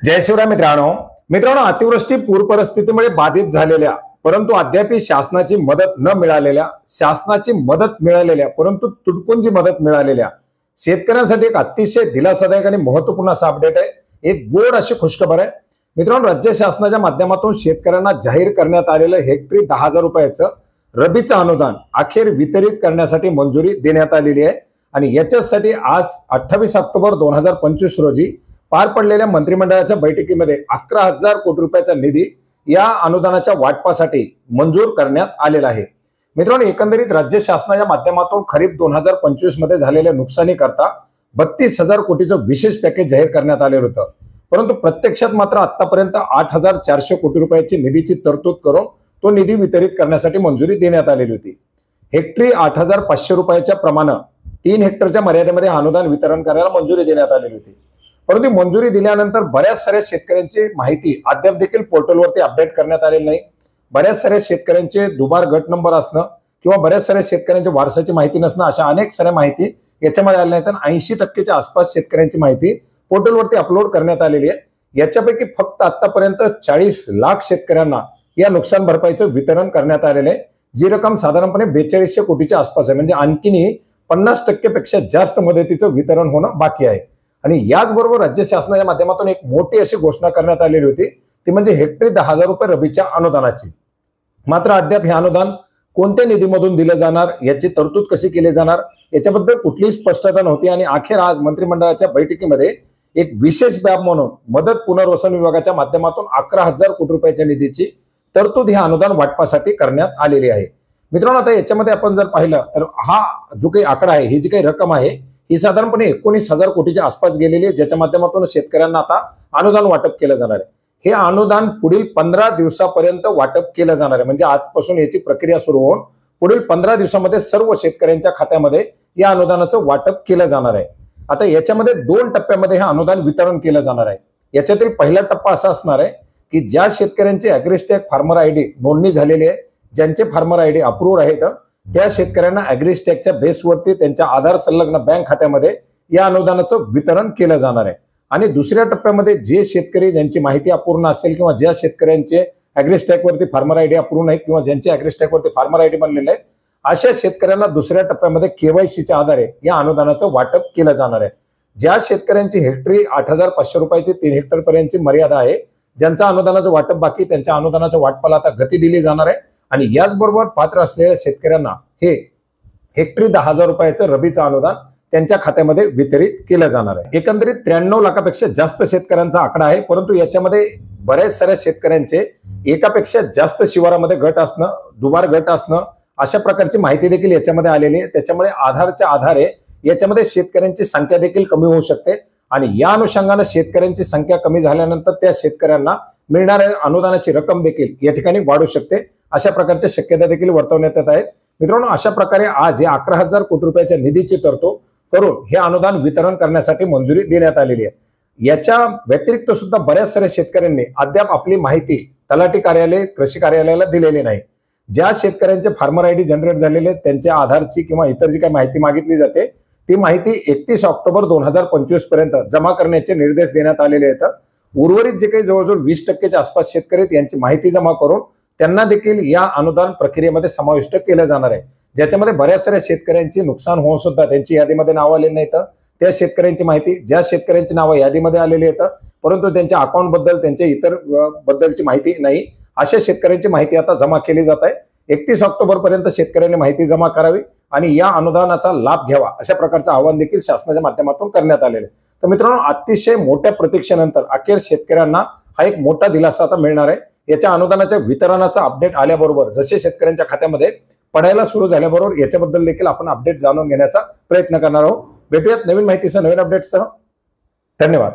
जय शिवराय मित्रांनो मित्रांनो अतिवृष्टी पूर परिस्थितीमुळे बाधित झालेल्या परंतु अद्याप शासनाची मदत न मिळालेल्या शासनाची मदत मिळालेल्या परंतु तुटपुंजी मदत मिळालेल्या शेतकऱ्यांसाठी एक अतिशय दिलासादायक आणि महत्त्वपूर्ण असा अपडेट आहे। एक गोड अशी खुशखबर आहे मित्रांनो। राज्य शासनाच्या माध्यमातून शेतकऱ्यांना जाहीर करण्यात आलेलं हेक्टरी 10,000 रुपयाचं रबीचं अनुदान अखेर वितरित करण्यासाठी मंजुरी देण्यात आलेली आहे। आणि याच्यासाठी आज 28 ऑक्टोबर 2025 रोजी पार पडलेल्या मंत्रिमंडळाच्या बैठकीमध्ये 11,000 कोटी रुपयाचा निधी या अनुदानाच्या वाटपासाठी मंजूर करण्यात आलेला आहे। मित्रांनो एकंदरीत राज्य शासनाच्या माध्यमातून खरीप 2025 मध्ये झालेल्या नुकसानी करता 32,000 कोटीचं विशेष पॅकेज जाहीर करण्यात आलेलं होतं, परंतु प्रत्यक्षात मात्र आतापर्यंत 8,400 कोटी रुपयाची निधीची तरतूद करून तो निधी वितरित करण्यासाठी मंजुरी देण्यात आलेली होती। हेक्टरी 8,500 रुपयाच्या प्रमाणे 3 हेक्टरच्या मर्यादेमध्ये अनुदान वितरण करायला मंजुरी देण्यात आलेली होती। परंतु मंजुरी दिल्यानंतर बऱ्याच साऱ्या शेतकऱ्यांची माहिती अद्याप देखील पोर्टलवरती अपडेट करण्यात आलेली नाही। बऱ्याच साऱ्या शेतकऱ्यांचे दुबार गट नंबर असणं किंवा बऱ्याच साऱ्या शेतकऱ्यांच्या वारसाची माहिती नसणं अशा अनेक साऱ्या माहिती याच्यामध्ये आल्या नाहीत। 80% आसपास शेतकऱ्यांची माहिती पोर्टलवरती अपलोड करण्यात आलेली आहे। याच्यापैकी फक्त आतापर्यंत 40 लाख शेतकऱ्यांना या नुकसान भरपाईचं वितरण करण्यात आलेलं आहे, जी रक्कम साधारणपणे 4200 कोटीच्या आसपास आहे। म्हणजे आणखीनही 50% पेक्षा जास्त मदतीचं वितरण होणं बाकी आहे। आणि याचबरोबर राज्य शासनाच्या माध्यमातून एक मोठी अशी घोषणा करण्यात आलेली होती, ती म्हणजे हेक्टरी 10,000 रुपये रबीच्या अनुदानाची। मात्र अद्याप हे अनुदान कोणत्या निधीमधून दिलं जाणार, याची तरतूद कशी केली जाणार याच्याबद्दल कुठलीही स्पष्टता नव्हती। आणि अखेर आज मंत्रिमंडळाच्या बैठकीमध्ये एक विशेष बाब म्हणून मदत पुनर्वसन विभागाच्या माध्यमातून 11,000 कोटी रुपयाच्या निधीची तरतूद हे अनुदान वाटपासाठी करण्यात आलेली आहे। मित्रांनो आता याच्यामध्ये आपण जर पाहिलं तर हा जो काही आकडा आहे, ही जी काही रक्कम आहे ही साधारणपणे 19,000 कोटीच्या आसपास गेलेली आहे, ज्याच्या माध्यमातून शेतकऱ्यांना आता अनुदान वाटप केलं जाणार आहे। हे अनुदान पुढील 15 दिवसापर्यंत वाटप केलं जाणार आहे। म्हणजे आजपासून याची प्रक्रिया सुरू होऊन पुढील 15 दिवसामध्ये सर्व शेतकऱ्यांच्या खात्यामध्ये या अनुदानाचं वाटप केलं जाणार आहे। आता याच्यामध्ये 2 टप्प्यामध्ये हे अनुदान वितरण केलं जाणार आहे। याच्यातील पहिला टप्पा असा असणार आहे की ज्या शेतकऱ्यांचे ॲग्रिस्टॅक फार्मर आयडी नोंदणी झालेली आहे, ज्यांचे फार्मर आयडी अप्रूव्ह आहेत, त्या शेतकऱ्यांना ॲग्रिस्टॅकच्या बेसवरती त्यांच्या आधार संलग्न बँक खात्यामध्ये या अनुदानाचं वितरण केलं जाणार आहे। आणि दुसऱ्या टप्प्यामध्ये जे शेतकरी ज्यांची माहिती अपूर्ण असेल किंवा ज्या शेतकऱ्यांचे ॲग्रिस्टॅकवरती फार्मर आयडी अप्रूव्ह नाहीत किंवा ज्यांचे ॲग्रिस्टॅकवरती फार्मर आयडी बनलेले आहेत, अशा शेतकऱ्यांना दुसऱ्या टप्प्यामध्ये केवायसीच्या आधारे या अनुदानाचं वाटप केलं जाणार आहे। ज्या शेतकऱ्यांची हेक्टरी 8,500 रुपयाची 3 हेक्टर पर्यंतची मर्यादा आहे, ज्यांचं अनुदानाचं वाटप बाकी, त्यांच्या अनुदानाच्या वाटपाला आता गती दिली जाणार आहे। आणि याचबरोबर पात्र असलेल्या शेतकऱ्यांना हे हेक्टरी 10,000 रुपयाचं रबीचं अनुदान त्यांच्या खात्यामध्ये वितरित केलं जाणार आहे। एकंदरीत 93 लाखापेक्षा जास्त शेतकऱ्यांचा आकडा आहे, परंतु याच्यामध्ये बऱ्याच साऱ्या शेतकऱ्यांचे एकापेक्षा जास्त शिवारामध्ये गट असणं, दुबार गट असणं अशा प्रकारची माहिती देखील याच्यामध्ये आलेली आहे। त्याच्यामुळे आधारच्या आधारे याच्यामध्ये शेतकऱ्यांची संख्या देखील कमी होऊ शकते आणि या अनुषंगाने शेतकऱ्यांची संख्या कमी झाल्यानंतर त्या शेतकऱ्यांना मिळणाऱ्या अनुदानाची रक्कम देखील या ठिकाणी वाढू शकते, अशा प्रकारच्या शक्यता देखील वर्तवण्यात येत आहेत। मित्रांनो अशा प्रकारे आज या 11,000 कोटी रुपयाच्या निधीची तरतूद करून हे अनुदान वितरण करण्यासाठी मंजुरी देण्यात आलेली आहे। याच्या व्यतिरिक्त सुद्धा बऱ्याच साऱ्या शेतकऱ्यांनी अद्याप आपली माहिती तलाठी कार्यालय, कृषी कार्यालयाला दिलेली नाही। ज्या शेतकऱ्यांचे फार्मर आयडी जनरेट झालेले त्यांच्या आधारची किंवा इतर जी काही माहिती मागितली जाते ती माहिती 31 ऑक्टोबर 2025 पर्यंत जमा करण्याचे निर्देश देण्यात आलेले आहेत। उर्वरित जे काही जवळजवळ 20% आसपास शेतकरी यांची माहिती जमा करून त्यांना देखील या अनुदान प्रक्रियेमध्ये समाविष्ट केलं जाणार आहे, ज्याच्यामध्ये बऱ्याच साऱ्या शेतकऱ्यांची नुकसान होऊन सुद्धा त्यांची यादीमध्ये नाव आलेली नाहीत। त्या शेतकऱ्यांची माहिती, ज्या शेतकऱ्यांची नावं यादीमध्ये आलेली आहेत परंतु त्यांच्या अकाउंट बद्दल, त्यांच्या इतर बद्दलची माहिती नाही, अशा शेतकऱ्यांची माहिती आता जमा केली जात आहे। 31 ऑक्टोबर पर्यंत शेतकऱ्यांनी माहिती जमा करावी आणि या अनुदानाचा लाभ घ्यावा, अशा प्रकारचं आवाहन देखील शासनाच्या माध्यमातून करण्यात आलेलं आहे। तर मित्रांनो अतिशय मोठ्या प्रतीक्षेनंतर अखेर शेतकऱ्यांना हा एक मोठा दिलासा आता मिळणार आहे। याच्या अनुदानाच्या वितरणाचा अपडेट आल्याबरोबर जसे शेतकऱ्यांच्या खात्यामध्ये पडायला सुरू झाल्याबरोबर याच्याबद्दल देखील आपण अपडेट जाणून घेण्याचा प्रयत्न करणार आहोत। भेटूयात नवीन माहितीसह, नवीन अपडेटसह। धन्यवाद।